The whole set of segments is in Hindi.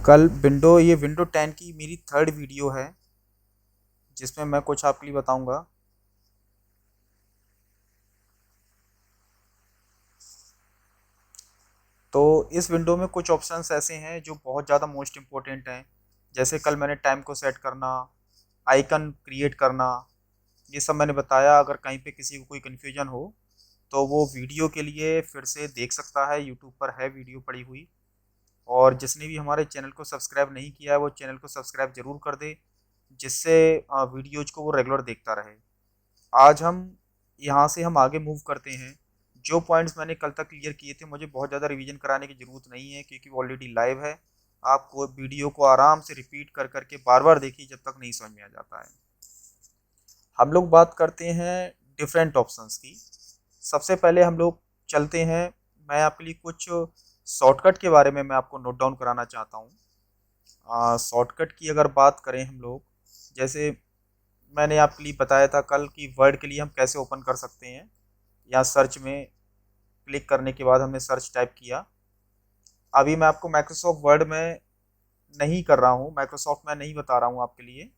कल ये विंडो 10 की मेरी थर्ड वीडियो है जिसमें मैं कुछ आपके लिए बताऊंगा। तो इस विंडो में कुछ ऑप्शंस ऐसे हैं जो बहुत ज़्यादा मोस्ट इम्पोर्टेंट हैं। जैसे कल मैंने टाइम को सेट करना, आइकन क्रिएट करना, ये सब मैंने बताया। अगर कहीं पे किसी को कोई कन्फ्यूजन हो तो वो वीडियो के लिए फिर से देख सकता है, यूट्यूब पर है वीडियो पड़ी हुई। और जिसने भी हमारे चैनल को सब्सक्राइब नहीं किया है वो चैनल को सब्सक्राइब ज़रूर कर दे, जिससे वीडियोज को वो रेगुलर देखता रहे। आज हम यहाँ से हम आगे मूव करते हैं। जो पॉइंट्स मैंने कल तक क्लियर किए थे मुझे बहुत ज़्यादा रिवीजन कराने की ज़रूरत नहीं है, क्योंकि वो ऑलरेडी लाइव है। आपको वीडियो को आराम से रिपीट कर करके बार बार देखिए जब तक नहीं समझ में आ जाता है। हम लोग बात करते हैं डिफरेंट ऑप्शंस की। सबसे पहले हम लोग चलते हैं, मैं आपके लिए कुछ शॉर्टकट के बारे में मैं आपको नोट डाउन कराना चाहता हूँ। शॉर्टकट की अगर बात करें हम लोग, जैसे मैंने आपके लिए बताया था कल कि वर्ड के लिए हम कैसे ओपन कर सकते हैं। या सर्च में क्लिक करने के बाद हमने सर्च टाइप किया। अभी मैं आपको माइक्रोसॉफ्ट वर्ड में नहीं कर रहा हूँ, माइक्रोसॉफ्ट में नहीं बता रहा हूँ आपके लिए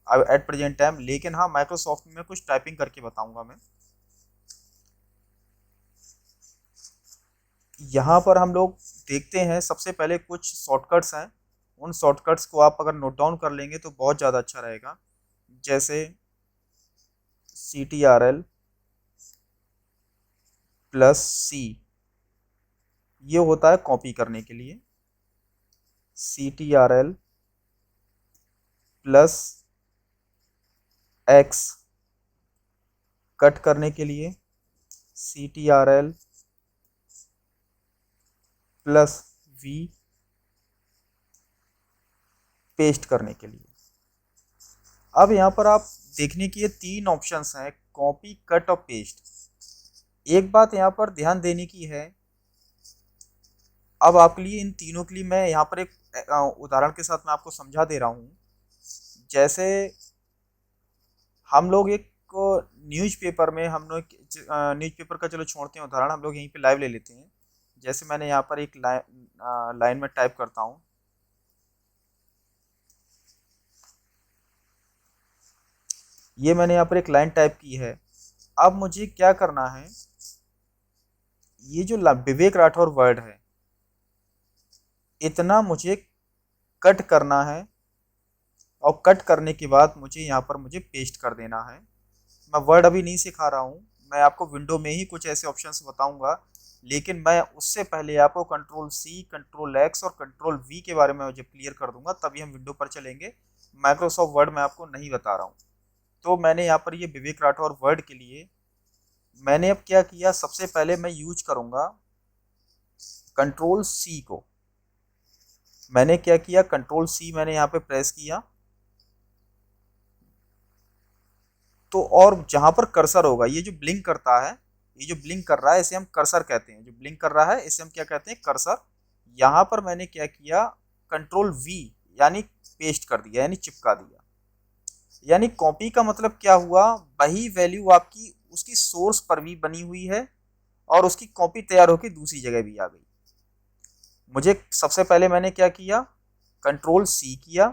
अब एट प्रेजेंट टाइम, लेकिन हाँ माइक्रोसॉफ्ट में कुछ टाइपिंग करके बताऊंगा मैं। यहाँ पर हम लोग देखते हैं सबसे पहले कुछ शॉर्टकट्स हैं। उन शॉर्टकट्स को आप अगर नोट डाउन कर लेंगे तो बहुत ज़्यादा अच्छा रहेगा। जैसे CTRL प्लस C, ये होता है कॉपी करने के लिए। CTRL प्लस X कट करने के लिए। CTRL प्लस V पेस्ट करने के लिए। अब यहाँ पर आप देखने की ये तीन ऑप्शंस हैं, कॉपी, कट और पेस्ट। एक बात यहाँ पर ध्यान देने की है, अब आपके लिए इन तीनों के लिए मैं यहाँ पर एक उदाहरण के साथ मैं आपको समझा दे रहा हूँ। जैसे हम लोग एक न्यूज़पेपर में हम लोग न्यूज़पेपर का चलो छोड़ते हैं उदाहरण, हम लोग यहीं पे लाइव ले लेते हैं। जैसे मैंने यहाँ पर एक लाइन में टाइप करता हूँ, ये मैंने यहाँ पर एक लाइन टाइप की है। अब मुझे क्या करना है, ये जो विवेक राठौर वर्ड है इतना मुझे कट करना है, और कट करने के बाद मुझे यहाँ पर मुझे पेस्ट कर देना है। मैं वर्ड अभी नहीं सिखा रहा हूँ, मैं आपको विंडो में ही कुछ ऐसे ऑप्शंस बताऊंगा, लेकिन मैं उससे पहले आपको कंट्रोल C, कंट्रोल X और कंट्रोल V के बारे में जब क्लियर कर दूंगा तभी हम विंडो पर चलेंगे। माइक्रोसॉफ्ट वर्ड मैं आपको नहीं बता रहा हूँ। तो मैंने यहाँ पर ये विवेक राठौर वर्ड के लिए मैंने अब क्या किया, सबसे पहले मैं यूज करूंगा कंट्रोल C को। मैंने क्या किया, कंट्रोल C मैंने यहाँ पे प्रेस किया, तो और जहां पर कर्सर होगा, ये जो ब्लिंक करता है, ये जो ब्लिंक कर रहा है इसे हम कर्सर कहते हैं। जो ब्लिंक कर रहा है इसे हम क्या कहते हैं, कर्सर। यहाँ पर मैंने क्या किया, कंट्रोल V यानी पेस्ट कर दिया, यानी चिपका दिया। यानी कॉपी का मतलब क्या हुआ, वही वैल्यू आपकी उसकी सोर्स पर भी बनी हुई है और उसकी कॉपी तैयार होकर दूसरी जगह भी आ गई। मुझे सबसे पहले मैंने क्या किया, कंट्रोल C किया।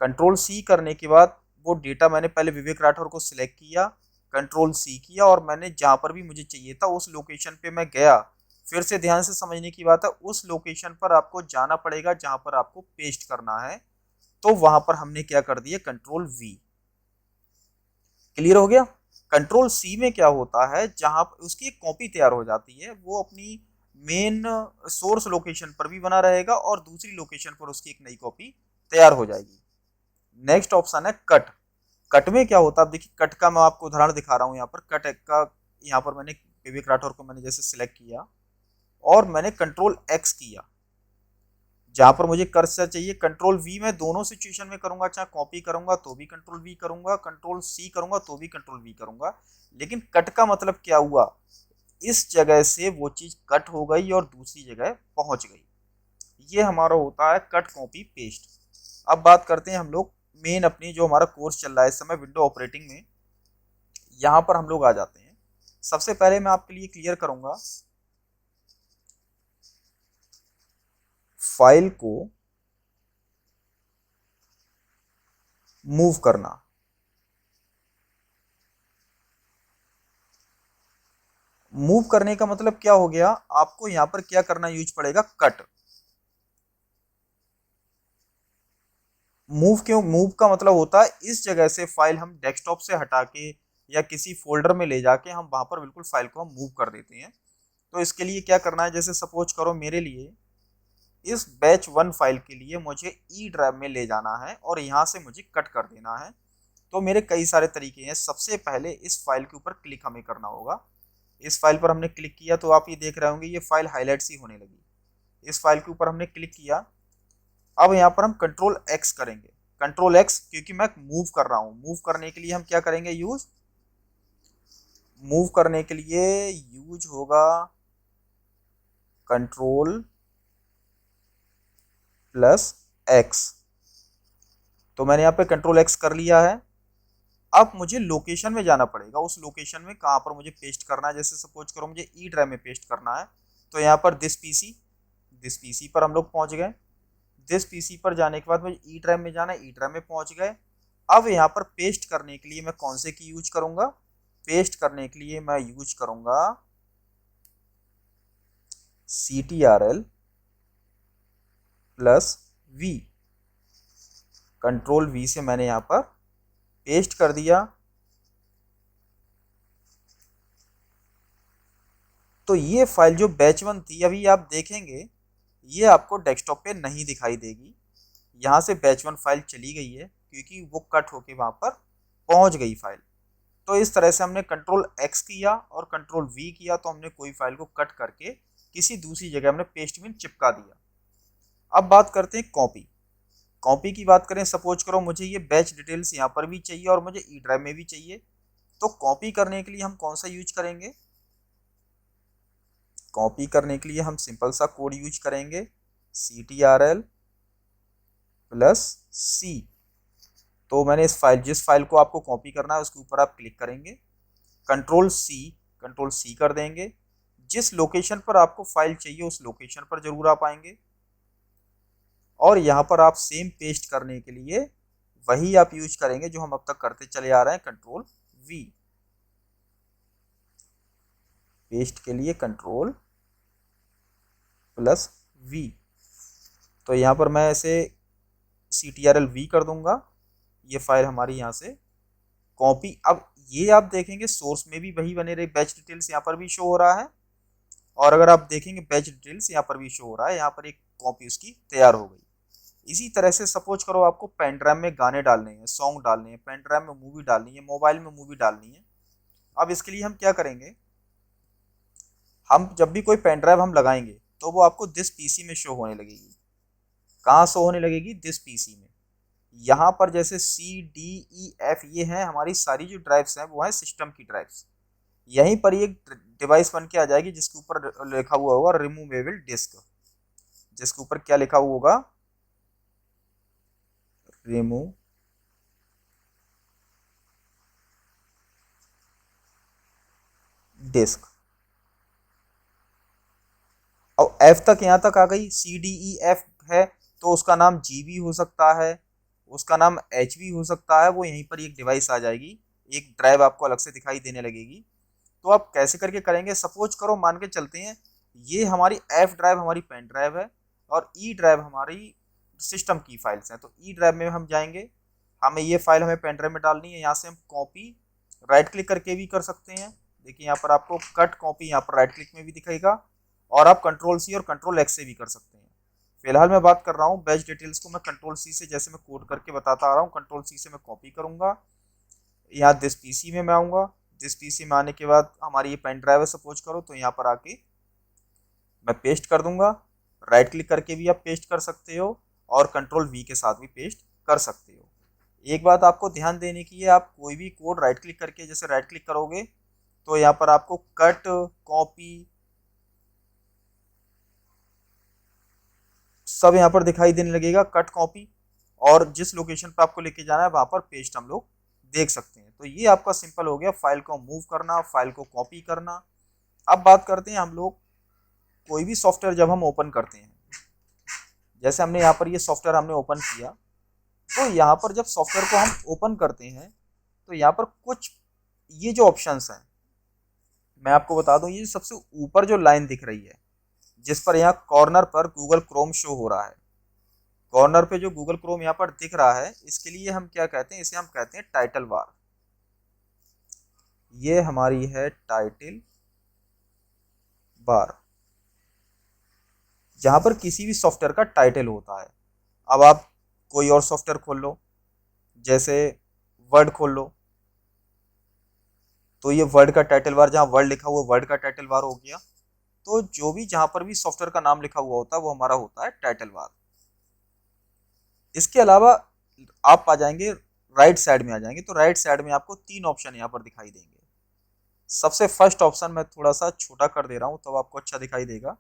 कंट्रोल C करने के बाद वो डेटा मैंने पहले विवेक राठौर को सिलेक्ट किया, कंट्रोल C किया, और मैंने जहाँ पर भी मुझे चाहिए था उस लोकेशन पे मैं गया। फिर से ध्यान से समझने की बात है, उस लोकेशन पर आपको जाना पड़ेगा जहाँ पर आपको पेस्ट करना है। तो वहां पर हमने क्या कर दिया, कंट्रोल V। क्लियर हो गया। कंट्रोल C में क्या होता है, जहां उसकी एक कॉपी तैयार हो जाती है, वो अपनी मेन सोर्स लोकेशन पर भी बना रहेगा और दूसरी लोकेशन पर उसकी एक नई कॉपी तैयार हो जाएगी। नेक्स्ट ऑप्शन है कट। कट में क्या होता है, अब देखिए कट का मैं आपको उदाहरण दिखा रहा हूँ। यहाँ पर कट का, यहाँ पर मैंने विवेक राठौर को मैंने जैसे सिलेक्ट किया और मैंने कंट्रोल X किया। जहां पर मुझे कर्सर चाहिए, कंट्रोल V में दोनों सिचुएशन में करूंगा, चाहे कॉपी करूंगा तो भी कंट्रोल V करूंगा, कंट्रोल C करूंगा तो भी कंट्रोल V करूंगा। लेकिन कट का मतलब क्या हुआ, इस जगह से वो चीज कट हो गई और दूसरी जगह पहुंच गई। ये हमारा होता है कट, कॉपी, पेस्ट। अब बात करते हैं हम लोग मेन अपनी, जो हमारा कोर्स चल रहा है इस समय विंडो ऑपरेटिंग में, यहाँ पर हम लोग आ जाते हैं। सबसे पहले मैं आपके लिए क्लियर करूंगा फाइल को मूव करना। मूव करने का मतलब क्या हो गया, आपको यहां पर क्या करना यूज पड़ेगा, कट। मूव क्यों, मूव का मतलब होता है इस जगह से फाइल हम डेस्कटॉप से हटा के या किसी फोल्डर में ले जाके हम वहां पर बिल्कुल फाइल को हम मूव कर देते हैं। तो इसके लिए क्या करना है, जैसे सपोज करो मेरे लिए इस बैच 1 फाइल के लिए मुझे ई ड्राइव में ले जाना है और यहाँ से मुझे कट कर देना है। तो मेरे कई सारे तरीके हैं। सबसे पहले इस फाइल के ऊपर क्लिक हमें करना होगा। इस फाइल पर हमने क्लिक किया तो आप ये देख रहे होंगे ये फाइल हाईलाइट सी होने लगी। इस फाइल के ऊपर हमने क्लिक किया। अब यहाँ पर हम कंट्रोल एक्स करेंगे। कंट्रोल एक्स क्योंकि मैं मूव कर रहा हूँ। मूव करने के लिए हम क्या करेंगे यूज, मूव करने के लिए यूज होगा कंट्रोल प्लस एक्स। तो मैंने यहाँ पे कंट्रोल एक्स कर लिया है। अब मुझे लोकेशन में जाना पड़ेगा। उस लोकेशन में कहाँ पर मुझे पेस्ट करना है, जैसे सपोज करो मुझे ई ड्राइव में पेस्ट करना है। तो यहाँ पर दिस पीसी पर हम लोग पहुंच गए। दिस पीसी पर जाने के बाद मुझे ई ड्राइव में जाना है, ई ड्राइव में पहुंच गए। अब यहाँ पर पेस्ट करने के लिए मैं कौन से की यूज करूंगा, पेस्ट करने के लिए मैं यूज करूंगा CTRL plus V। Control V से मैंने यहाँ पर पेस्ट कर दिया। तो ये फाइल जो बैच 1 थी, अभी आप देखेंगे ये आपको डेस्कटॉप पे नहीं दिखाई देगी। यहाँ से बैच 1 फाइल चली गई है क्योंकि वो कट होके वहां पर पहुंच गई फाइल। तो इस तरह से हमने कंट्रोल एक्स किया और कंट्रोल वी किया तो हमने कोई फाइल को कट करके किसी दूसरी जगह हमने पेस्ट में चिपका दिया। अब बात करते हैं कॉपी। कॉपी की बात करें, सपोज करो मुझे ये बैच डिटेल्स यहाँ पर भी चाहिए और मुझे ई ड्राइव में भी चाहिए। तो कॉपी करने के लिए हम कौन सा यूज करेंगे, कॉपी करने के लिए हम सिंपल सा कोड यूज करेंगे CTRL प्लस C। तो मैंने इस फाइल, जिस फाइल को आपको कॉपी करना है उसके ऊपर आप क्लिक करेंगे, कंट्रोल सी कर देंगे। जिस लोकेशन पर आपको फाइल चाहिए उस लोकेशन पर जरूर आप आएंगे और यहाँ पर आप सेम पेस्ट करने के लिए वही आप यूज करेंगे जो हम अब तक करते चले आ रहे हैं, कंट्रोल V। पेस्ट के लिए कंट्रोल प्लस V। तो यहाँ पर मैं ऐसे CTRL V कर दूंगा। ये फाइल हमारी यहाँ से कॉपी। अब ये आप देखेंगे सोर्स में भी वही बने रहे, बैच डिटेल्स यहाँ पर भी शो हो रहा है और अगर आप देखेंगे बैच डिटेल्स यहाँ पर भी शो हो रहा है। यहाँ पर एक कॉपी उसकी तैयार हो गई। इसी तरह से सपोज करो आपको पेन ड्राइव में गाने डालने हैं, सॉन्ग डालने हैं, पेन ड्राइव में मूवी डालनी है, मोबाइल में मूवी डालनी है। अब इसके लिए हम क्या करेंगे, हम जब भी कोई पेन ड्राइव हम लगाएंगे तो वो आपको दिस पीसी में शो होने लगेगी। कहाँ शो होने लगेगी, दिस पीसी में। यहाँ पर जैसे C, D, E, F ये हैं हमारी सारी जो ड्राइव्स हैं वो हैं सिस्टम की ड्राइव्स। यहीं पर एक डिवाइस बन के आ जाएगी जिसके ऊपर लिखा हुआ होगा रिमूवेबल डिस्क। जिसके ऊपर क्या लिखा हुआ होगा, रिमूव डिस्क। और F तक यहाँ तक आ गई। CDEF है तो उसका नाम G भी हो सकता है, उसका नाम H भी हो सकता है। वो यहीं पर एक डिवाइस आ जाएगी, एक ड्राइव आपको अलग से दिखाई देने लगेगी। तो आप कैसे करके करेंगे, सपोज करो मान के चलते हैं ये हमारी F ड्राइव हमारी पेन ड्राइव है और E ड्राइव हमारी सिस्टम की फाइल्स हैं। तो E ड्राइव में हम जाएंगे, हमें ये फाइल हमें पेन ड्राइव में डालनी है। यहाँ से हम कॉपी राइट क्लिक करके भी कर सकते हैं। देखिए यहाँ पर आपको कट कॉपी यहाँ पर राइट क्लिक में भी दिखेगा और आप कंट्रोल सी और कंट्रोल एक्स से भी कर सकते हैं। फिलहाल मैं बात कर रहा हूँ बैच डिटेल्स को मैं कंट्रोल सी से, जैसे मैं कोड करके बताता आ रहा हूँ, कंट्रोल सी से मैं कॉपी करूंगा। यहाँ दिस पीसी में मैं आऊँगा। दिस पीसी में आने के बाद हमारी ये पेन ड्राइव है सपोज करो, तो यहाँ पर आके मैं पेस्ट कर दूंगा। राइट क्लिक करके भी आप पेस्ट कर सकते हो और कंट्रोल वी के साथ भी पेस्ट कर सकते हो। एक बात आपको ध्यान देने की है, आप कोई भी कोड राइट क्लिक करके जैसे राइट क्लिक करोगे तो यहाँ पर आपको कट कॉपी सब यहाँ पर दिखाई देने लगेगा, कट कॉपी। और जिस लोकेशन पर आपको लेके जाना है वहां पर पेस्ट हम लोग देख सकते हैं। तो ये आपका सिंपल हो गया फाइल को मूव करना, फाइल को कॉपी करना। अब बात करते हैं हम लोग कोई भी सॉफ्टवेयर जब हम ओपन करते हैं, जैसे हमने यहाँ पर ये सॉफ्टवेयर हमने ओपन किया, तो यहाँ पर जब सॉफ्टवेयर को हम ओपन करते हैं तो यहाँ पर कुछ ये जो ऑप्शंस हैं, मैं आपको बता दूं, ये सबसे ऊपर जो लाइन दिख रही है जिस पर यहाँ कॉर्नर पर गूगल क्रोम शो हो रहा है, कॉर्नर पे जो गूगल क्रोम यहाँ पर दिख रहा है, इसके लिए हम क्या कहते हैं, इसे हम कहते हैं टाइटल बार। ये हमारी है टाइटल बार, जहां पर किसी भी सॉफ्टवेयर का टाइटल होता है। अब आप कोई और सॉफ्टवेयर खोल लो, जैसे वर्ड खोल लो, तो ये वर्ड का टाइटल बार, जहाँ वर्ड लिखा हुआ वर्ड का टाइटल बार हो गया। तो जो भी जहां पर भी सॉफ्टवेयर का नाम लिखा हुआ होता है वो हमारा होता है टाइटल बार। इसके अलावा आप आ जाएंगे राइट साइड में, आ जाएंगे तो राइट साइड में आपको तीन ऑप्शन यहाँ पर दिखाई देंगे। सबसे फर्स्ट ऑप्शन मैं थोड़ा सा छोटा कर दे रहा हूँ तो आपको अच्छा दिखाई देगा।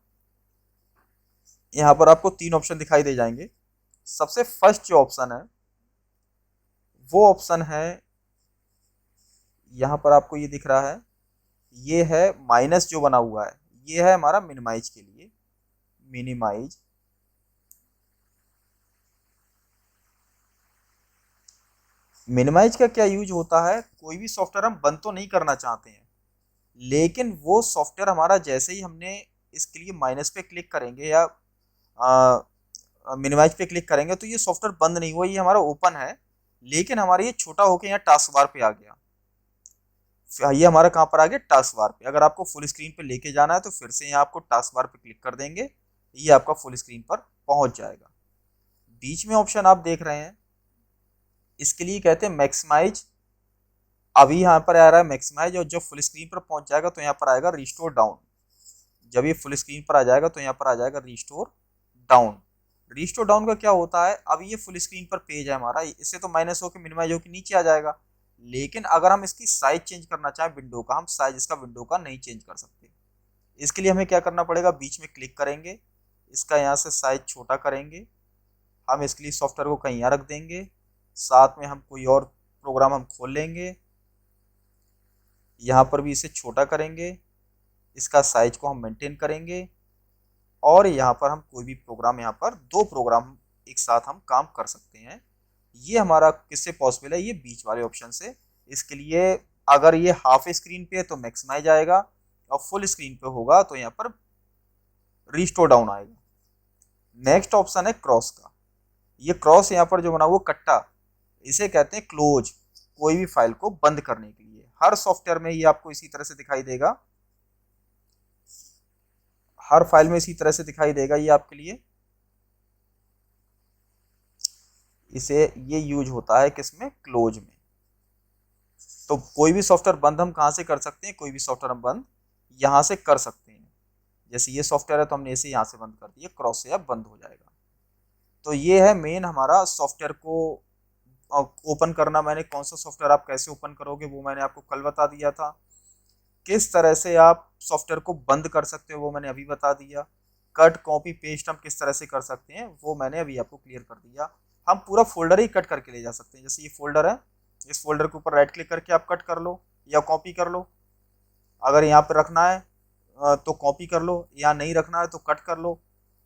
यहाँ पर आपको तीन ऑप्शन दिखाई दे जाएंगे। सबसे फर्स्ट जो ऑप्शन है वो ऑप्शन है, यहाँ पर आपको ये दिख रहा है, ये है माइनस जो बना हुआ है, ये है हमारा मिनिमाइज के लिए, मिनिमाइज। मिनिमाइज का क्या यूज होता है, कोई भी सॉफ्टवेयर हम बंद तो नहीं करना चाहते हैं, लेकिन वो सॉफ्टवेयर हमारा जैसे ही हमने इसके लिए माइनस पे क्लिक करेंगे या मिनिमाइज पे क्लिक करेंगे तो ये सॉफ्टवेयर बंद नहीं हुआ, ये हमारा ओपन है, लेकिन हमारा ये छोटा होकर यहाँ टास्क बार पे आ गया। ये हमारा कहाँ पर आ गया, टास्क बार पे। अगर आपको फुल स्क्रीन पे लेके जाना है तो फिर से यहाँ आपको टास्क बार पे क्लिक कर देंगे, ये आपका फुल स्क्रीन पर पहुंच जाएगा। बीच में ऑप्शन आप देख रहे हैं, इसके लिए कहते हैं मैक्सिमाइज। अभी यहाँ पर आ रहा है मैक्सिमाइज, और जब फुल स्क्रीन पर पहुंच जाएगा तो यहाँ पर आएगा रिस्टोर डाउन। जब ये फुल स्क्रीन पर आ जाएगा तो यहाँ पर आ जाएगा रिस्टोर डाउन। रिस्टोर डाउन का क्या होता है, अब ये फुल स्क्रीन पर पेज है हमारा, इससे तो माइनस होकर मिनिमाइज होकर नीचे आ जाएगा, लेकिन अगर हम इसकी साइज चेंज करना चाहें विंडो का, हम साइज इसका विंडो का नहीं चेंज कर सकते। इसके लिए हमें क्या करना पड़ेगा, बीच में क्लिक करेंगे, इसका यहाँ से साइज छोटा करेंगे, हम इसके लिए सॉफ्टवेयर को कहीं यहाँ रख देंगे, साथ में हम कोई और प्रोग्राम हम खोल लेंगे, यहाँ पर भी इसे छोटा करेंगे, इसका साइज को हम मेंटेन करेंगे, और यहाँ पर हम कोई भी प्रोग्राम, यहाँ पर दो प्रोग्राम एक साथ हम काम कर सकते हैं। ये हमारा किससे पॉसिबल है, ये बीच वाले ऑप्शन से। इसके लिए अगर ये हाफ स्क्रीन पे है तो मैक्सिमाइज आएगा, और फुल स्क्रीन पे होगा तो यहाँ पर रिस्टोर डाउन आएगा। नेक्स्ट ऑप्शन है क्रॉस का। ये क्रॉस यहाँ पर जो बना हुआ कट्टा, इसे कहते हैं क्लोज, कोई भी फाइल को बंद करने के लिए। हर सॉफ्टवेयर में ये आपको इसी तरह से दिखाई देगा, हर फाइल में इसी तरह से दिखाई देगा ये आपके लिए। इसे ये यूज होता है किसमें, क्लोज में। तो कोई भी सॉफ्टवेयर बंद हम कहाँ से कर सकते हैं, कोई भी सॉफ्टवेयर हम बंद यहाँ से कर सकते हैं। जैसे ये सॉफ्टवेयर है तो हमने इसे यहाँ से बंद कर दिया, क्रॉस से अब बंद हो जाएगा। तो ये है मेन हमारा सॉफ्टवेयर को ओपन करना। मैंने कौन सा सॉफ्टवेयर आप कैसे ओपन करोगे वो मैंने आपको कल बता दिया था। किस तरह से आप सॉफ्टवेयर को बंद कर सकते हो वो मैंने अभी बता दिया। कट कॉपी पेस्ट हम किस तरह से कर सकते हैं वो मैंने अभी आपको क्लियर कर दिया। हम पूरा फोल्डर ही कट करके ले जा सकते हैं। जैसे ये फोल्डर है, इस फोल्डर के ऊपर राइट क्लिक करके आप कट कर लो या कॉपी कर लो। अगर यहाँ पर रखना है तो कॉपी कर लो, या नहीं रखना है तो कट कर लो,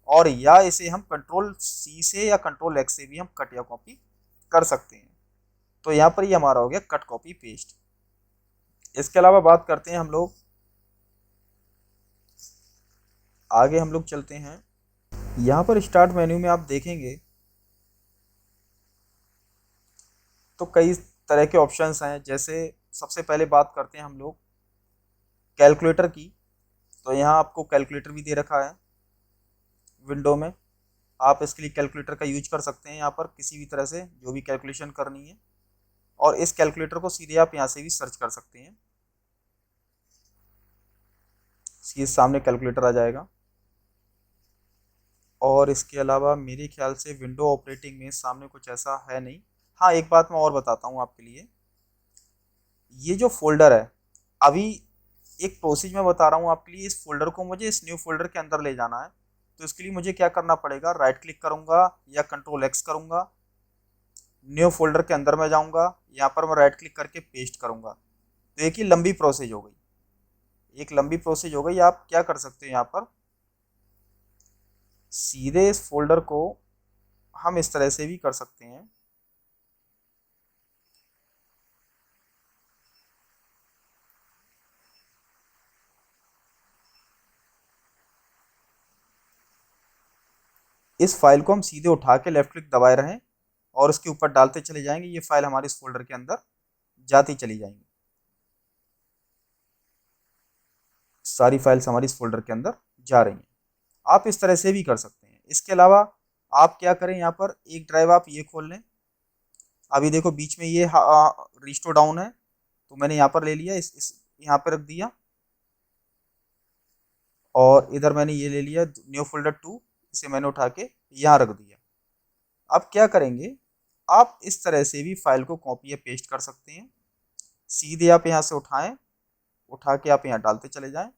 और या इसे हम कंट्रोल सी से या कंट्रोल एक्स से भी हम कट या कॉपी कर सकते हैं। तो यहाँ पर ये हमारा हो गया कट कॉपी पेस्ट। इसके अलावा बात करते हैं हम लोग, आगे हम लोग चलते हैं। यहाँ पर स्टार्ट मेन्यू में आप देखेंगे तो कई तरह के ऑप्शंस हैं। जैसे सबसे पहले बात करते हैं हम लोग कैलकुलेटर की। तो यहाँ आपको कैलकुलेटर भी दे रखा है विंडो में, आप इसके लिए कैलकुलेटर का यूज कर सकते हैं यहाँ पर किसी भी तरह से जो भी कैलकुलेशन करनी है, और इस कैलकुलेटर को सीधे आप यहाँ से भी सर्च कर सकते हैं। सीधे सामने कैलकुलेटर आ जाएगा। और इसके अलावा मेरे ख्याल से विंडो ऑपरेटिंग में सामने कुछ ऐसा है नहीं। हाँ, एक बात मैं और बताता हूँ आपके लिए, ये जो फोल्डर है, अभी एक प्रोसेस मैं बता रहा हूँ आपके लिए। इस फोल्डर को मुझे इस न्यू फोल्डर के अंदर ले जाना है, तो इसके लिए मुझे क्या करना पड़ेगा, राइट क्लिक करूँगा या कंट्रोल एक्स करूँगा, न्यू फोल्डर के अंदर मैं जाऊँगा, यहाँ पर मैं राइट क्लिक करके पेस्ट करूँगा। तो एक ही लंबी प्रोसेस हो गई, एक लंबी प्रोसेस हो गई। आप क्या कर सकते हो, यहाँ पर सीधे इस फोल्डर को हम इस तरह से भी कर सकते हैं। इस फाइल को हम सीधे उठा के लेफ्ट क्लिक दबाए रहें और उसके ऊपर डालते चले जाएंगे, ये फाइल हमारे इस फोल्डर के अंदर जाती चली जाएंगी। सारी फाइल्स हमारी इस फोल्डर के अंदर जा रही हैं। आप इस तरह से भी कर सकते हैं। इसके अलावा आप क्या करें, यहाँ पर एक ड्राइव आप ये खोल लें। अभी देखो बीच में ये रिस्टोर डाउन है, तो मैंने यहाँ पर ले लिया, इस यहाँ पे रख दिया, और इधर मैंने ये ले लिया न्यू फोल्डर 2, इसे मैंने उठा के यहाँ रख दिया। अब क्या करेंगे, आप इस तरह से भी फाइल को कॉपी या पेस्ट कर सकते हैं। सीधे आप यहाँ से उठाएं, उठा के आप यहाँ डालते चले जाएं,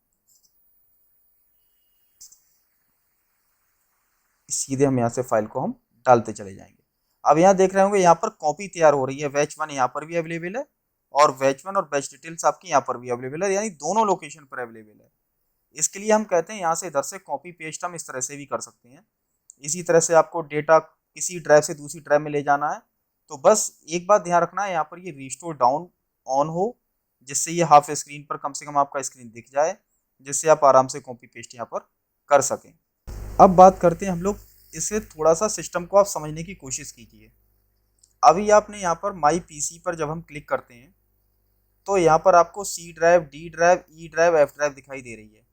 सीधे हम यहाँ से फाइल को हम डालते चले जाएंगे। अब यहाँ देख रहे होंगे यहाँ पर कॉपी तैयार हो रही है, बैच 1 यहाँ पर भी अवेलेबल है और बैच 1 और बैच डिटेल्स आपकी यहाँ पर भी अवेलेबल है, यानी दोनों लोकेशन पर अवेलेबल है। इसके लिए हम कहते हैं यहाँ से इधर से कॉपी पेस्ट हम इस तरह से भी कर सकते हैं। इसी तरह से आपको डेटा किसी ड्राइव से दूसरी ड्राइव में ले जाना है, तो बस एक बात ध्यान रखना है, यहाँ पर ये रिस्टोर डाउन ऑन हो, जिससे ये हाफ स्क्रीन पर कम से कम आपका स्क्रीन दिख जाए, जिससे आप आराम से कॉपी पेस्ट यहाँ पर कर सकें। अब बात करते हैं हम लोग, इसे थोड़ा सा सिस्टम को आप समझने की कोशिश कीजिए। अभी आपने यहाँ पर माई पीसी पर जब हम क्लिक करते हैं तो यहाँ पर आपको C drive, D drive, E drive, F drive दिखाई दे रही है,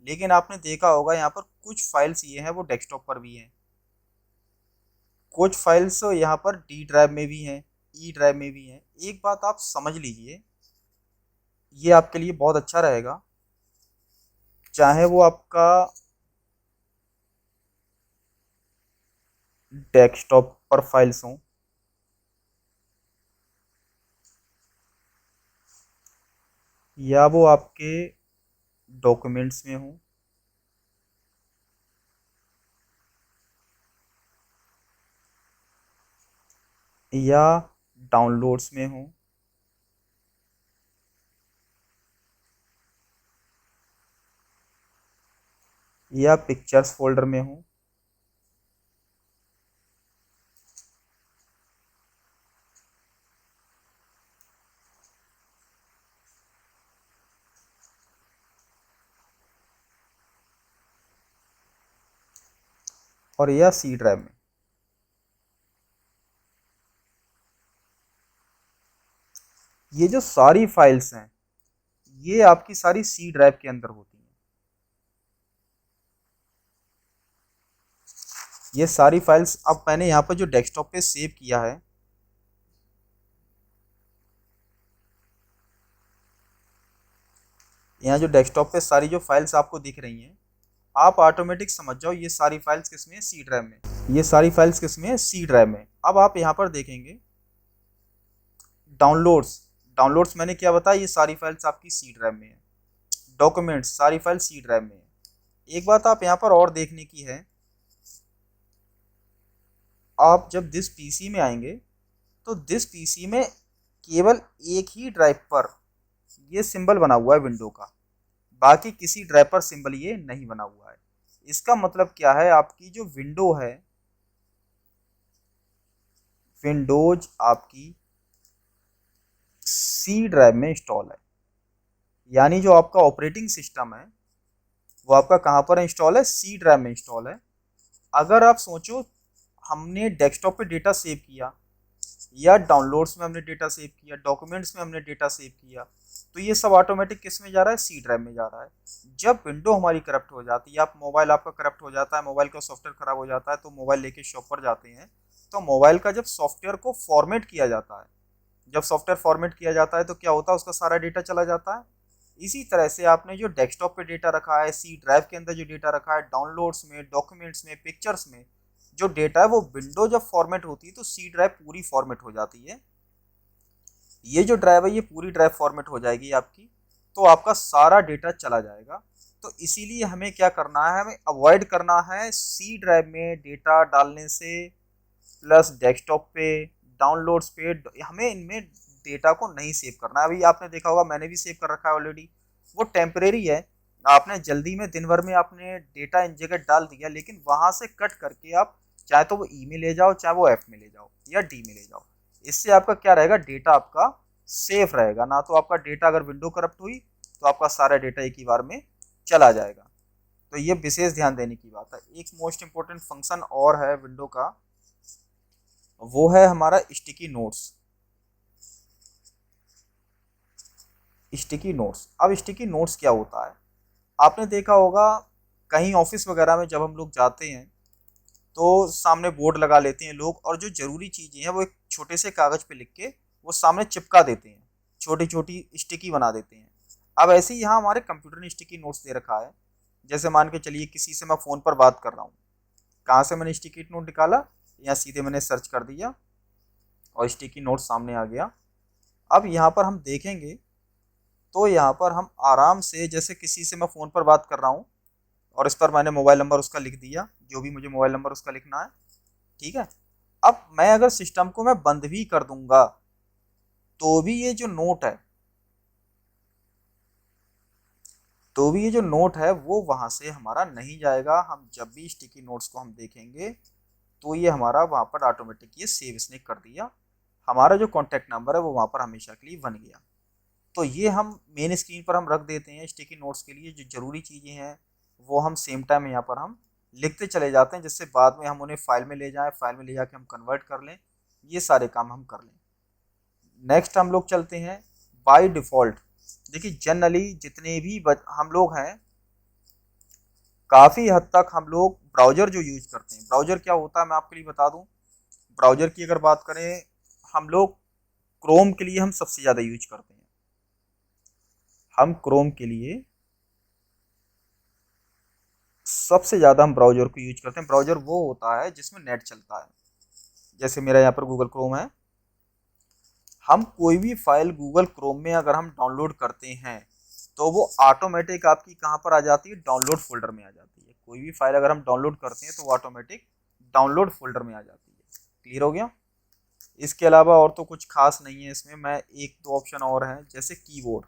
लेकिन आपने देखा होगा यहाँ पर कुछ फाइल्स ये हैं वो डेस्कटॉप पर भी हैं, कुछ फाइल्स यहाँ पर डी ड्राइव में भी हैं, ई ड्राइव में भी हैं। एक बात आप समझ लीजिए, ये आपके लिए बहुत अच्छा रहेगा, चाहे वो आपका डेस्कटॉप पर फाइल्स हों या वो आपके डॉक्यूमेंट्स में हो, या डाउनलोड्स में हो, या पिक्चर्स फोल्डर में हो, और या सी ड्राइव में, ये जो सारी फाइल्स हैं ये आपकी सारी सी ड्राइव के अंदर होती हैं। ये सारी फाइल्स अब मैंने यहाँ पर जो डेस्कटॉप पे सेव किया है, यहाँ जो डेस्कटॉप पे सारी जो फाइल्स आपको दिख रही हैं, आप ऑटोमेटिक समझ जाओ ये सारी फाइल्स किस में है, सी ड्राइव में। ये सारी फाइल्स किस में है, सी ड्राइव में। अब आप यहाँ पर देखेंगे डाउनलोड्स, डाउनलोड्स मैंने क्या बताया, ये सारी फाइल्स आपकी सी ड्राइव में है। डॉक्यूमेंट्स, सारी फाइल सी ड्राइव में है। एक बात आप यहाँ पर और देखने की है, आप जब दिस पीसी में आएंगे तो दिस पीसी में केवल एक ही ड्राइव पर ये सिंबल बना हुआ है विंडो का, बाकी किसी ड्राइव पर सिंबल ये नहीं बना हुआ है। इसका मतलब क्या है, आपकी जो विंडो है, विंडोज आपकी सी ड्राइव में इंस्टॉल है, यानी जो आपका ऑपरेटिंग सिस्टम है वो आपका कहाँ पर इंस्टॉल है, सी ड्राइव में इंस्टॉल है। अगर आप सोचो हमने डेस्कटॉप पे डेटा सेव किया या डाउनलोड्स में हमने डेटा सेव किया, डॉक्यूमेंट्स में हमने डेटा सेव किया, तो ये सब ऑटोमेटिक किस में जा रहा है, सी ड्राइव में जा रहा है। जब विंडो हमारी करप्ट हो जाती है, आप मोबाइल आपका करप्ट हो जाता है, मोबाइल का सॉफ्टवेयर खराब हो जाता है, तो मोबाइल लेके शॉप पर जाते हैं, तो मोबाइल का जब सॉफ्टवेयर को फॉर्मेट किया जाता है, जब सॉफ्टवेयर फॉर्मेट किया जाता है तो क्या होता है, उसका सारा डेटा चला जाता है। इसी तरह से आपने जो डेस्कटॉप पे डेटा रखा है, सी ड्राइव के अंदर जो डेटा रखा है, डाउनलोड्स में, डॉक्यूमेंट्स में, पिक्चर्स में जो डेटा है, वो विंडो जब फॉर्मेट होती है तो सी ड्राइव पूरी फॉर्मेट हो जाती है। ये जो ड्राइव है ये पूरी ड्राइव फॉर्मेट हो जाएगी आपकी, तो आपका सारा डेटा चला जाएगा। तो इसीलिए हमें क्या करना है, हमें अवॉइड करना है सी ड्राइव में डेटा डालने से, प्लस डेस्कटॉप पे, डाउनलोड्स पे, हमें इनमें डेटा को नहीं सेव करना है। अभी आपने देखा होगा मैंने भी सेव कर रखा है ऑलरेडी, वो टेम्परेरी है, आपने जल्दी में दिन भर में आपने डेटा इन जगह डाल दिया, लेकिन वहाँ से कट करके आप चाहे तो वो ई में ले जाओ, चाहे वो एफ में ले जाओ या डी में ले जाओ। इससे आपका क्या रहेगा, डेटा आपका सेफ रहेगा। ना तो आपका डेटा अगर विंडो करप्ट हुई तो आपका सारा डेटा एक ही बार में चला जाएगा। तो ये विशेष ध्यान देने की बात है। एक मोस्ट इंपोर्टेंट फंक्शन और है विंडो का, वो है हमारा स्टिकी नोट्स। स्टिकी नोट्स, अब स्टिकी नोट्स क्या होता है, आपने देखा होगा कहीं ऑफिस वगैरह में जब हम लोग जाते हैं तो सामने बोर्ड लगा लेते हैं लोग, और जो जरूरी चीजें हैं वो एक छोटे से कागज पे लिख के वो सामने चिपका देते हैं, छोटी छोटी स्टिकी बना देते हैं। अब ऐसे ही यहाँ हमारे कंप्यूटर ने स्टिकी नोट्स दे रखा है। जैसे मान के चलिए किसी से मैं फ़ोन पर बात कर रहा हूँ, कहाँ से मैंने स्टिकी नोट निकाला, या सीधे मैंने सर्च कर दिया और स्टिकी नोट सामने आ गया। अब यहाँ पर हम देखेंगे तो यहाँ पर हम आराम से, जैसे किसी से मैं फ़ोन पर बात कर रहा हूँ और इस पर मैंने मोबाइल नंबर उसका लिख दिया, जो भी मुझे मोबाइल नंबर उसका लिखना है, ठीक है। अब मैं अगर सिस्टम को मैं बंद भी कर दूंगा तो भी ये जो नोट है, तो भी ये जो नोट है वो वहाँ से हमारा नहीं जाएगा। हम जब भी स्टिकी नोट्स को हम देखेंगे तो ये हमारा वहाँ पर ऑटोमेटिक ये सेव इसने कर दिया, हमारा जो कॉन्टैक्ट नंबर है वो वहाँ पर हमेशा के लिए बन गया। तो ये हम मेन स्क्रीन पर हम रख देते हैं स्टिकी नोट्स के लिए, जो ज़रूरी चीज़ें हैं वो हम सेम टाइम यहाँ पर हम लिखते चले जाते हैं, जिससे बाद में हम उन्हें फाइल में ले जाएं, फाइल में ले जाके हम कन्वर्ट कर लें, ये सारे काम हम कर लें। नेक्स्ट हम लोग चलते हैं बाय डिफ़ॉल्ट। देखिए जनरली जितने भी हम लोग हैं, काफ़ी हद तक हम लोग ब्राउज़र जो यूज़ करते हैं, ब्राउज़र क्या होता है मैं आपके लिए बता दूं। ब्राउज़र की अगर बात करें, हम लोग क्रोम के लिए हम सबसे ज़्यादा यूज करते हैं। हम क्रोम के लिए सबसे ज़्यादा हम ब्राउज़र को यूज करते हैं। ब्राउज़र वो होता है जिसमें नेट चलता है। जैसे मेरा यहाँ पर गूगल क्रोम है, हम कोई भी फाइल गूगल क्रोम में अगर हम डाउनलोड करते हैं तो वो ऑटोमेटिक आपकी कहाँ पर आ जाती है, डाउनलोड फोल्डर में आ जाती है। कोई भी फाइल अगर हम डाउनलोड करते हैं तो वो ऑटोमेटिक डाउनलोड फोल्डर में आ जाती है। क्लियर हो गया। इसके अलावा और तो कुछ खास नहीं है इसमें। मैं एक दो ऑप्शन और हैं, जैसे कीबोर्ड।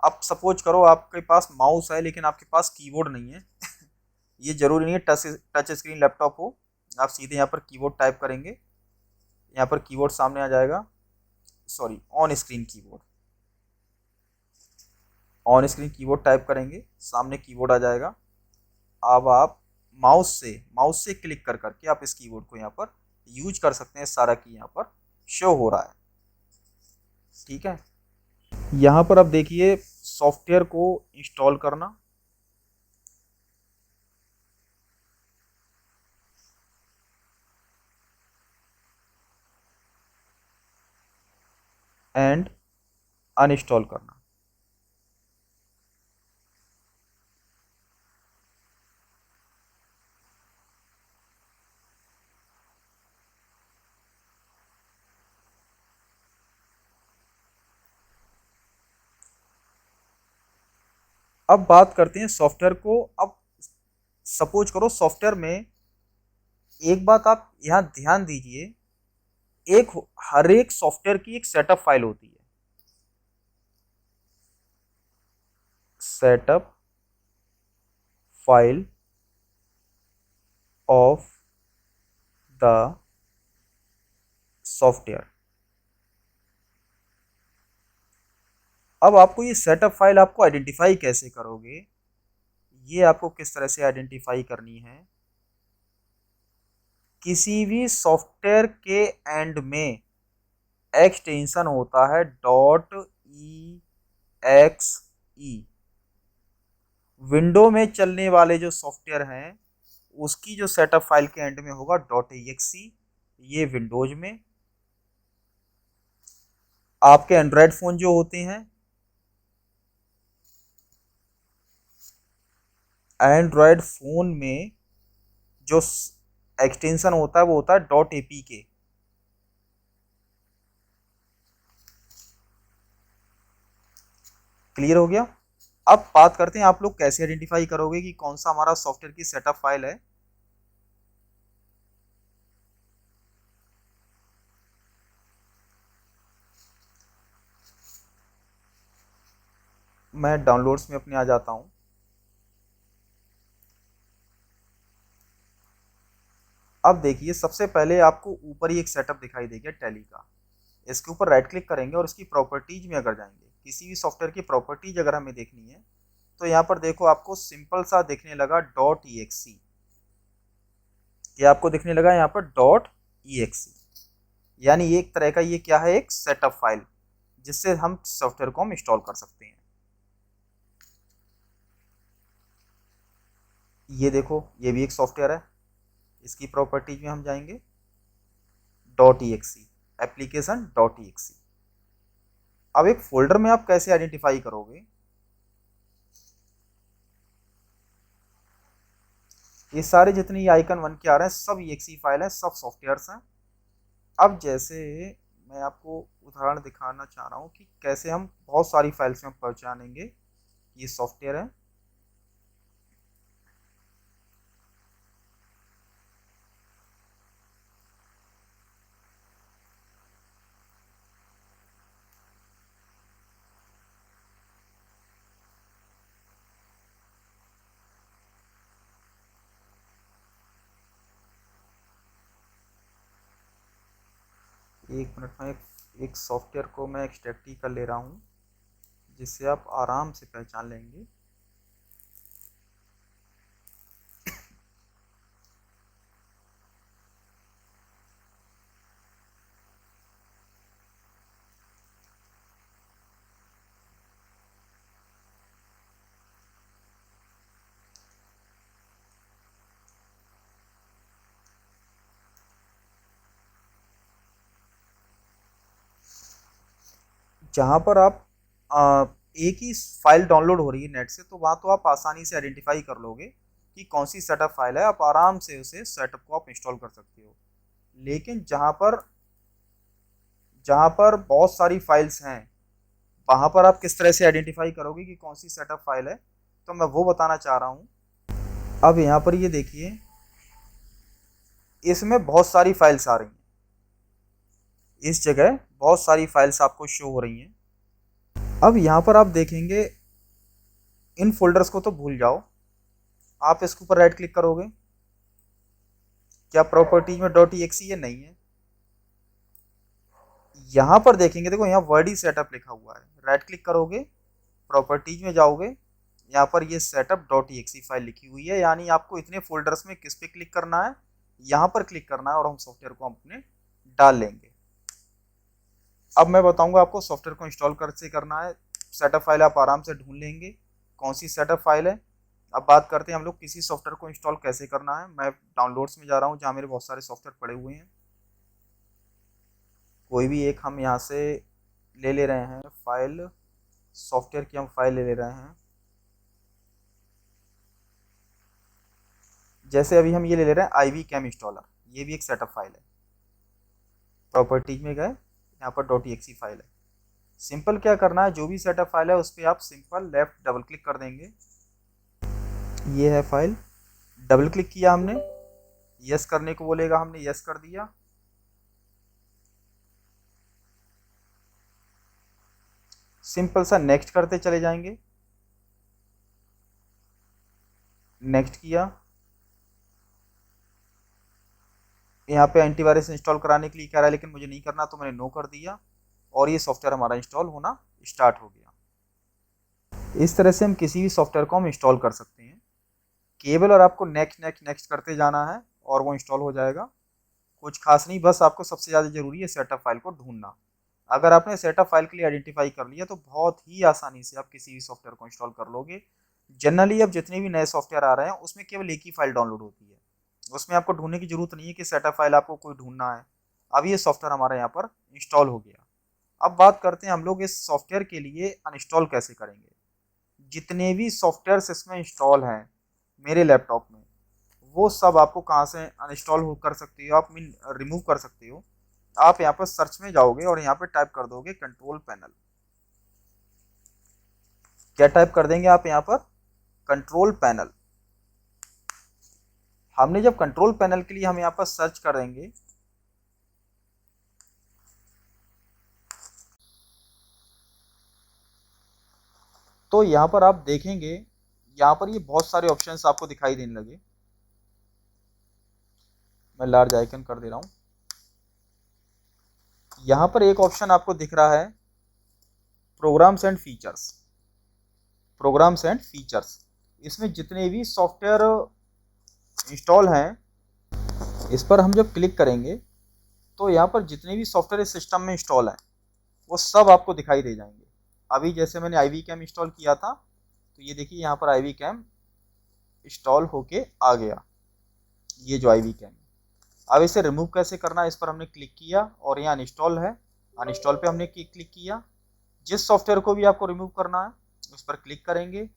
अब सपोज करो आपके पास माउस है लेकिन आपके पास कीबोर्ड नहीं है ये जरूरी नहीं है टच स्क्रीन लैपटॉप हो, आप सीधे यहाँ पर कीबोर्ड टाइप करेंगे, यहाँ पर कीबोर्ड सामने आ जाएगा। Sorry, on screen keyboard, on screen keyboard type करेंगे, सामने कीबोर्ड आ जाएगा। अब आप माउस से क्लिक कर करके आप इस कीबोर्ड को यहाँ पर यूज कर सकते हैं। सारा की यहाँ पर शो हो रहा है, ठीक है। यहाँ पर आप देखिए सॉफ्टवेयर को इंस्टॉल करना, एंड अनइंस्टॉल करना। अब बात करते हैं सॉफ्टवेयर को। अब सपोज करो सॉफ्टवेयर में, एक बात आप यहाँ ध्यान दीजिए, एक हर एक सॉफ्टवेयर की एक सेटअप फाइल होती है। Setup file of the software. अब आपको ये सेटअप फाइल आपको आइडेंटिफाई कैसे करोगे, ये आपको किस तरह से आइडेंटिफाई करनी है। किसी भी सॉफ्टवेयर के एंड में एक्सटेंशन होता है डॉट ई एक्स ई। विंडो में चलने वाले जो सॉफ्टवेयर हैं उसकी जो सेटअप फाइल के एंड में होगा डॉट ई, ये विंडोज में। आपके एंड्रॉयड फ़ोन जो होते हैं, एंड्रॉयड फ़ोन में जो एक्सटेंशन होता है वो होता है डॉट एपीके। क्लियर हो गया। अब बात करते हैं आप लोग कैसे आइडेंटिफाई करोगे कि कौन सा हमारा सॉफ्टवेयर की सेटअप फाइल है। मैं डाउनलोड्स में अपने आ जाता हूँ। अब देखिए सबसे पहले आपको ऊपर ही एक सेटअप दिखाई देगा टैली का। इसके ऊपर राइट क्लिक करेंगे और इसकी प्रॉपर्टीज में अगर जाएंगे, किसी भी सॉफ्टवेयर की प्रॉपर्टीज अगर हमें देखनी है, तो यहाँ पर देखो आपको सिंपल सा दिखने लगा .exe। ये आपको दिखने लगा यहाँ पर .exe, यानी एक तरह का ये क्या है, एक सेटअप फाइल जिससे हम सॉफ्टवेयर को हम इंस्टॉल कर सकते हैं। ये देखो ये भी एक सॉफ्टवेयर है, इसकी प्रॉपर्टीज में हम जाएंगे .exe, एप्लीकेशन .exe। अब एक फोल्डर में आप कैसे आइडेंटिफाई करोगे, ये सारे जितने ये आइकन बन के आ रहे हैं सब exe फाइल है, सब सॉफ्टवेयर्स हैं। अब जैसे मैं आपको उदाहरण दिखाना चाह रहा हूँ कि कैसे हम बहुत सारी फाइल्स में पहचानेंगे ये सॉफ्टवेयर है। एक मिनट में एक सॉफ्टवेयर को मैं एक्सट्रैक्ट ही कर ले रहा हूँ जिससे आप आराम से पहचान लेंगे। जहाँ पर आप एक ही फाइल डाउनलोड हो रही है नेट से, तो वहाँ तो आप आसानी से आइडेंटिफाई कर लोगे कि कौन सी सेटअप फाइल है, आप आराम से उसे सेटअप को आप इंस्टॉल कर सकते हो। लेकिन जहाँ पर बहुत सारी फाइल्स हैं, वहाँ पर आप किस तरह से आइडेंटिफाई करोगे कि कौन सी सेटअप फाइल है, तो मैं वो बताना चाह रहा हूँ। अब यहाँ पर ये देखिए इसमें बहुत सारी फाइल्स आ रही हैं, इस जगह बहुत सारी फाइल्स आपको शो हो रही हैं। अब यहाँ पर आप देखेंगे इन फोल्डर्स को तो भूल जाओ, आप इसके ऊपर राइट क्लिक करोगे, क्या प्रॉपर्टीज में .exe ये नहीं है। यहाँ पर देखेंगे देखो यहाँ वर्डी सेटअप लिखा हुआ है, राइट क्लिक करोगे, प्रॉपर्टीज में जाओगे, यहाँ पर ये सेटअप .exe फाइल लिखी हुई है, यानी आपको इतने फोल्डर्स में किस पे क्लिक करना है, यहाँ पर क्लिक करना है और हम सॉफ्टवेयर को अपने डाल लेंगे। अब मैं बताऊंगा आपको सॉफ्टवेयर को इंस्टॉल कैसे करना है। सेटअप फाइल आप आराम से ढूंढ लेंगे कौन सी सेटअप फाइल है। अब बात करते हैं हम लोग किसी सॉफ्टवेयर को इंस्टॉल कैसे करना है। मैं डाउनलोड्स में जा रहा हूँ जहाँ मेरे बहुत सारे सॉफ्टवेयर पड़े हुए हैं, कोई भी एक हम यहाँ से ले ले रहे हैं फाइल, सॉफ्टवेयर की हम फाइल ले ले रहे हैं। जैसे अभी हम ये ले ले रहे हैं आईवी कैम इंस्टॉलर, ये भी एक सेटअप फाइल है। प्रॉपर्टीज में गए, यहाँ पर .exe फाइल है। सिंपल क्या करना है, जो भी सेटअप फाइल है उस पर आप सिंपल लेफ्ट डबल क्लिक कर देंगे। ये है फाइल, डबल क्लिक किया हमने, यस करने को बोलेगा, हमने यस कर दिया। सिंपल सा नेक्स्ट करते चले जाएंगे, नेक्स्ट किया। यहाँ पे एंटीवायरस इंस्टॉल कराने के लिए कह रहा है लेकिन मुझे नहीं करना, तो मैंने नो कर दिया और ये सॉफ्टवेयर हमारा इंस्टॉल होना स्टार्ट हो गया। इस तरह से हम किसी भी सॉफ्टवेयर को हम इंस्टॉल कर सकते हैं, केवल और आपको नेक्स्ट नेक्स्ट नेक्स्ट करते जाना है और वो इंस्टॉल हो जाएगा। कुछ खास नहीं, बस आपको सबसे ज़्यादा जरूरी है सेटअप फाइल को ढूंढना। अगर आपने सेटअप फाइल के लिए आइडेंटिफाई कर लिया तो बहुत ही आसानी से आप किसी भी सॉफ्टवेयर को इंस्टॉल कर लोगे। जनरली अब जितने भी नए सॉफ्टवेयर आ रहे हैं उसमें केवल एक ही फाइल डाउनलोड होती है, उसमें आपको ढूंढने की जरूरत नहीं है कि सेटअप फाइल आपको कोई ढूंढना है। अब ये सॉफ्टवेयर हमारे यहाँ पर इंस्टॉल हो गया। अब बात करते हैं हम लोग इस सॉफ्टवेयर के लिए अनइंस्टॉल कैसे करेंगे। जितने भी सॉफ्टवेयर इसमें इंस्टॉल हैं मेरे लैपटॉप में, वो सब आपको कहाँ से अनइंस्टॉल कर सकते हो, आप मीन रिमूव कर सकते हो। आप यहाँ पर सर्च में जाओगे और यहाँ पे टाइप कर दोगे कंट्रोल पैनल। क्या टाइप कर देंगे आप यहाँ पर, कंट्रोल पैनल। हमने जब कंट्रोल पैनल के लिए हम यहाँ पर सर्च करेंगे, तो यहाँ पर आप देखेंगे यहाँ पर ये बहुत सारे ऑप्शंस आपको दिखाई देने लगे। मैं लार्ज आइकन कर दे रहा हूँ। यहाँ पर एक ऑप्शन आपको दिख रहा है, programs and features. Programs and features, इसमें जितने भी सॉफ्टवेयर इंस्टॉल हैं, इस पर हम जब क्लिक करेंगे तो यहाँ पर जितने भी सॉफ्टवेयर इस सिस्टम में इंस्टॉल हैं वो सब आपको दिखाई दे जाएंगे। अभी जैसे मैंने आई वी कैम इंस्टॉल किया था, तो ये देखिए यहाँ पर आई वी कैम इंस्टॉल होके आ गया, ये जो आई वी कैम। अब इसे रिमूव कैसे करना है, इस पर हमने क्लिक किया और यहाँ अनइंस्टॉल है, अनइंस्टॉल पे हमने क्लिक किया। जिस सॉफ्टवेयर को भी आपको रिमूव करना है उस पर क्लिक करेंगे,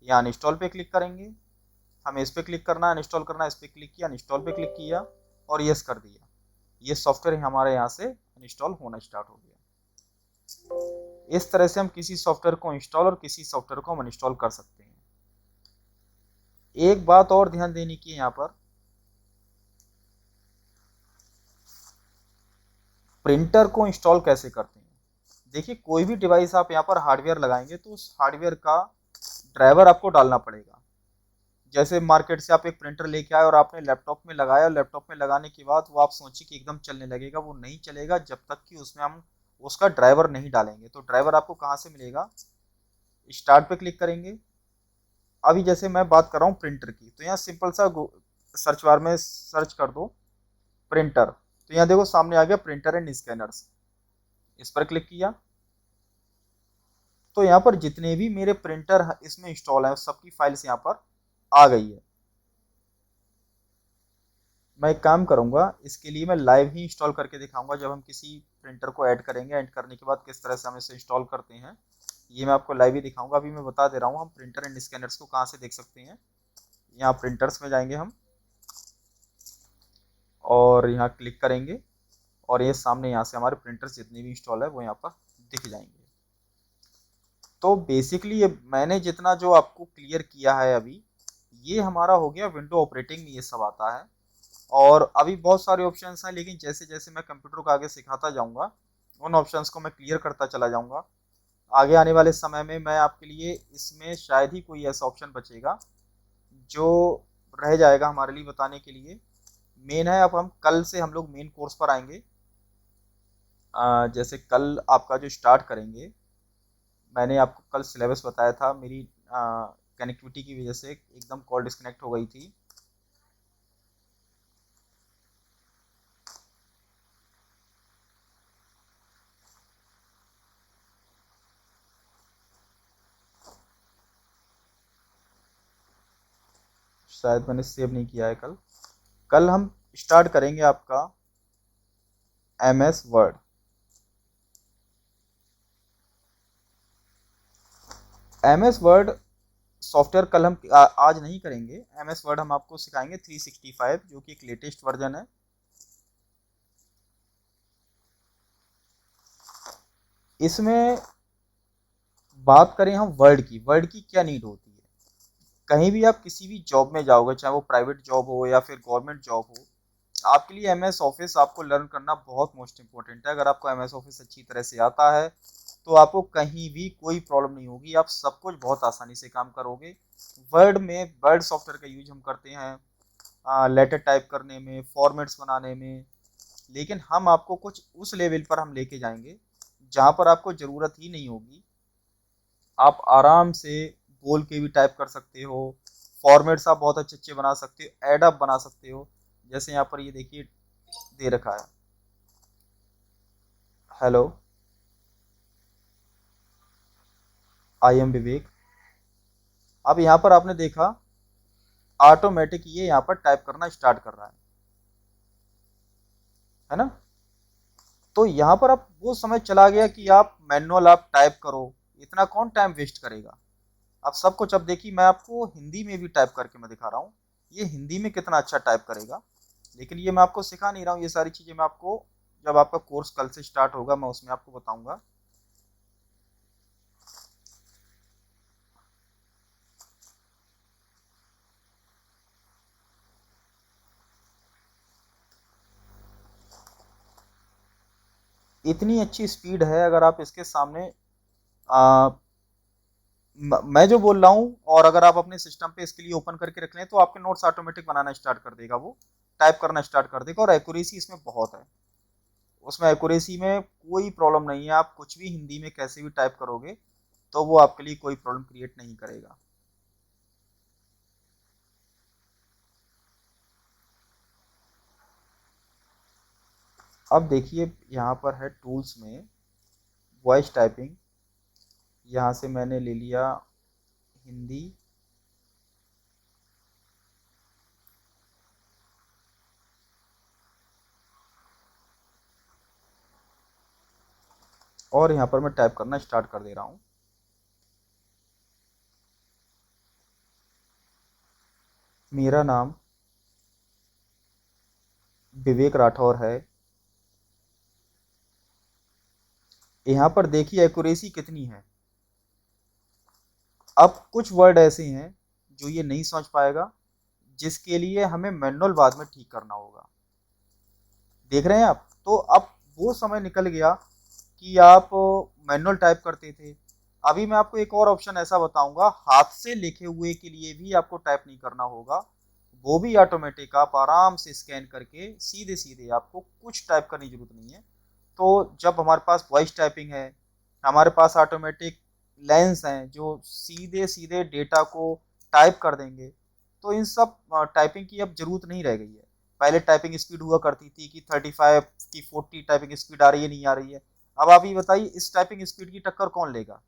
यहाँ अनइंस्टॉल पे क्लिक करेंगे, हमें इस पर क्लिक करना है, अनइंस्टॉल करना है, इस पर क्लिक किया, अनइंस्टॉल पे क्लिक किया और यस कर दिया। ये सॉफ्टवेयर हमारे यहाँ से अनइंस्टॉल होना स्टार्ट हो गया। इस तरह से हम किसी सॉफ्टवेयर को इंस्टॉल और किसी सॉफ्टवेयर को हम अनइंस्टॉल कर सकते हैं। एक बात और ध्यान देने की है, यहाँ पर प्रिंटर को इंस्टॉल कैसे करते हैं। देखिए, कोई भी डिवाइस आप यहाँ पर हार्डवेयर लगाएंगे तो उस हार्डवेयर का ड्राइवर आपको डालना पड़ेगा। जैसे मार्केट से आप एक प्रिंटर लेके आए और आपने लैपटॉप में लगाया, और लैपटॉप में लगाने के बाद वो आप सोचिए कि एकदम चलने लगेगा, वो नहीं चलेगा जब तक कि उसमें हम उसका ड्राइवर नहीं डालेंगे। तो ड्राइवर आपको कहाँ से मिलेगा, स्टार्ट पे क्लिक करेंगे। अभी जैसे मैं बात कर रहा हूँ प्रिंटर की, तो यहाँ सिंपल सा सर्च बार में सर्च कर दो प्रिंटर, तो यहाँ देखो सामने आ गया प्रिंटर एंड स्कैनर्स। इस पर क्लिक किया तो यहाँ पर जितने भी मेरे प्रिंटर इसमें इंस्टॉल है सबकी फाइल्स यहाँ पर आ गई है। मैं एक काम करूंगा, इसके लिए मैं लाइव ही इंस्टॉल करके दिखाऊंगा। जब हम किसी प्रिंटर को ऐड करेंगे, ऐड करने के बाद किस तरह से हम इसे इंस्टॉल करते हैं, ये मैं आपको लाइव ही दिखाऊंगा। अभी मैं बता दे रहा हूँ हम प्रिंटर एंड स्कैनर्स को कहाँ से देख सकते हैं। यहाँ प्रिंटर्स में जाएंगे हम और यहाँ क्लिक करेंगे और ये सामने यहाँ से हमारे प्रिंटर्स जितने भी इंस्टॉल है वो यहाँ पर दिख जाएंगे। तो बेसिकली ये मैंने जितना जो आपको क्लियर किया है अभी, ये हमारा हो गया विंडो ऑपरेटिंग में ये सब आता है। और अभी बहुत सारे ऑप्शंस हैं, लेकिन जैसे जैसे मैं कंप्यूटर को आगे सिखाता जाऊंगा उन ऑप्शंस को मैं क्लियर करता चला जाऊंगा। आगे आने वाले समय में मैं आपके लिए इसमें शायद ही कोई ऐसा ऑप्शन बचेगा जो रह जाएगा हमारे लिए बताने के लिए। मेन है, अब हम कल से हम लोग मेन कोर्स पर आएंगे। जैसे कल आपका जो स्टार्ट करेंगे, मैंने आपको कल सिलेबस बताया था, मेरी कनेक्टिविटी की वजह से एकदम कॉल डिस्कनेक्ट हो गई थी। शायद मैंने सेव नहीं किया है। कल कल हम स्टार्ट करेंगे आपका M S Word. M S Word software कल हम आज नहीं करेंगे। एम एस वर्ड हम आपको सिखाएंगे 365, जो कि एक लेटेस्ट वर्जन है। इसमें बात करें हम वर्ड की क्या नीड होती है। कहीं भी आप किसी भी जॉब में जाओगे, चाहे वो प्राइवेट जॉब हो या फिर गवर्नमेंट जॉब हो, आपके लिए एम एस ऑफिस आपको लर्न करना बहुत मोस्ट इंपॉर्टेंट है। अगर आपको एम एस ऑफिस अच्छी तरह से आता है तो आपको कहीं भी कोई प्रॉब्लम नहीं होगी, आप सब कुछ बहुत आसानी से काम करोगे। वर्ड में वर्ड सॉफ्टवेयर का यूज हम करते हैं लेटर टाइप करने में, फॉर्मेट्स बनाने में, लेकिन हम आपको कुछ उस लेवल पर हम लेके जाएंगे जहाँ पर आपको ज़रूरत ही नहीं होगी। आप आराम से बोल के भी टाइप कर सकते हो, फॉर्मेट्स आप बहुत अच्छे अच्छे बना सकते हो, एड अप बना सकते हो। जैसे यहाँ पर ये देखिए दे रखा है, हेलो आई एम विवेक। अब यहाँ पर आपने देखा ऑटोमेटिक ये यहाँ पर टाइप करना स्टार्ट कर रहा है ना। तो यहाँ पर अब वो समय चला गया कि आप मैनुअल आप टाइप करो, इतना कौन टाइम वेस्ट करेगा। आप सब कुछ अब देखिए, मैं आपको हिंदी में भी टाइप करके मैं दिखा रहा हूँ, ये हिंदी में कितना अच्छा टाइप करेगा। लेकिन ये मैं आपको सिखा नहीं रहा हूँ, ये सारी चीज़ें मैं आपको जब आपका कोर्स कल से स्टार्ट होगा मैं उसमें आपको बताऊंगा। इतनी अच्छी स्पीड है, अगर आप इसके सामने आ, मैं जो बोल रहा हूँ और अगर आप अपने सिस्टम पे इसके लिए ओपन करके रख लें तो आपके नोट्स ऑटोमेटिक बनाना स्टार्ट कर देगा वो। टाइप करना स्टार्ट कर देगा। और एक्यूरेसी इसमें बहुत है, उसमें एक्यूरेसी में कोई प्रॉब्लम नहीं है। आप कुछ भी हिंदी में कैसे भी टाइप करोगे तो वो आपके लिए कोई प्रॉब्लम क्रिएट नहीं करेगा। अब देखिए यहाँ पर है टूल्स में वॉइस टाइपिंग, यहाँ से मैंने ले लिया हिंदी, और यहाँ पर मैं टाइप करना स्टार्ट कर दे रहा हूँ। मेरा नाम विवेक राठौर है। यहाँ पर देखिए एक्यूरेसी कितनी है। अब कुछ वर्ड ऐसे हैं जो ये नहीं समझ पाएगा, जिसके लिए हमें मैनुअल बाद में ठीक करना होगा। देख रहे हैं आप? तो अब वो समय निकल गया कि आप मैनुअल टाइप करते थे। अभी मैं आपको एक और ऑप्शन ऐसा बताऊंगा, हाथ से लिखे हुए के लिए भी आपको टाइप नहीं करना होगा, वो भी ऑटोमेटिक आप आराम से स्कैन करके सीधे सीधे, आपको कुछ टाइप करने की जरूरत नहीं है। तो जब हमारे पास वॉइस टाइपिंग है, हमारे पास ऑटोमेटिक लेंस हैं जो सीधे सीधे डेटा को टाइप कर देंगे, तो इन सब टाइपिंग की अब जरूरत नहीं रह गई है। पहले टाइपिंग स्पीड हुआ करती थी कि 35 की 40 टाइपिंग स्पीड आ रही है, नहीं आ रही है। अब आप ये बताइए इस टाइपिंग स्पीड की टक्कर कौन लेगा?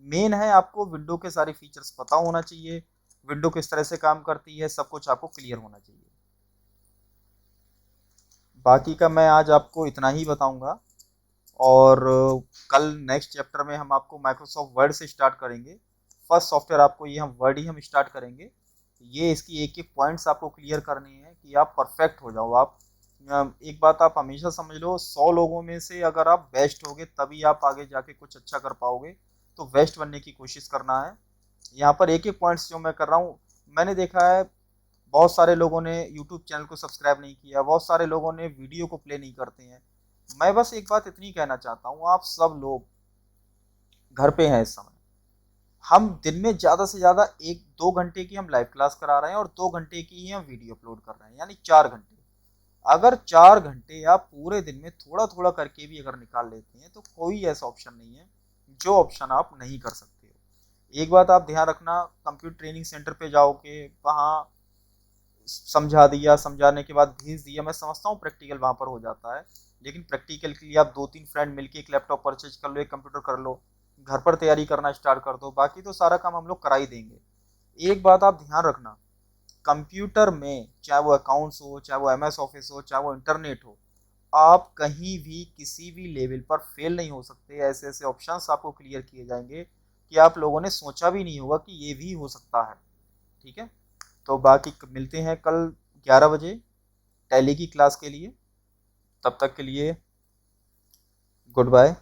मेन है आपको विंडो के सारे फीचर्स पता होना चाहिए, विंडो किस तरह से काम करती है, सब कुछ आपको क्लियर होना चाहिए। बाकी का मैं आज आपको इतना ही बताऊंगा, और कल नेक्स्ट चैप्टर में हम आपको माइक्रोसॉफ्ट वर्ड से स्टार्ट करेंगे। फर्स्ट सॉफ्टवेयर आपको ये हम वर्ड ही हम स्टार्ट करेंगे। ये इसकी एक एक पॉइंट्स आपको क्लियर करनी है कि आप परफेक्ट हो जाओ। आप एक बात आप हमेशा समझ लो, 100 लोगों में से अगर आप बेस्ट होगे तभी आप आगे जाके कुछ अच्छा कर पाओगे। तो बेस्ट बनने की कोशिश करना है। यहाँ पर एक एक पॉइंट्स जो मैं कर रहा हूँ, मैंने देखा है बहुत सारे लोगों ने यूट्यूब चैनल को सब्सक्राइब नहीं किया, बहुत सारे लोगों ने वीडियो को प्ले नहीं करते हैं। मैं बस एक बात इतनी कहना चाहता हूँ, आप सब लोग घर पे हैं इस समय, हम दिन में ज़्यादा से ज़्यादा 1-2 घंटे की हम लाइव क्लास करा रहे हैं और 2 घंटे की ही हम वीडियो अपलोड कर रहे हैं, यानी 4 घंटे। अगर 4 घंटे आप पूरे दिन में थोड़ा थोड़ा करके भी अगर निकाल लेते हैं तो कोई ऐसा ऑप्शन नहीं है जो ऑप्शन आप नहीं कर सकते हो। एक बात आप ध्यान रखना, कंप्यूटर ट्रेनिंग सेंटर पे जाओगे, वहाँ समझा दिया, समझाने के बाद भेज दिया, मैं समझता हूँ प्रैक्टिकल वहाँ पर हो जाता है, लेकिन प्रैक्टिकल के लिए आप 2-3 फ्रेंड मिलके एक लैपटॉप परचेज कर लो, एक कंप्यूटर कर लो, घर पर तैयारी करना स्टार्ट कर दो, बाकी तो सारा काम हम लोग करा ही देंगे। एक बात आप ध्यान रखना, कंप्यूटर में चाहे वो अकाउंट्स हो, चाहे वो एमएस ऑफिस हो, चाहे वो इंटरनेट हो, आप कहीं भी किसी भी लेवल पर फेल नहीं हो सकते। ऐसे ऐसे ऑप्शंस आपको क्लियर किए जाएंगे कि आप लोगों ने सोचा भी नहीं होगा कि ये भी हो सकता है। ठीक है? तो बाकी मिलते हैं कल 11 बजे टैली की क्लास के लिए। तब तक के लिए गुड बाय।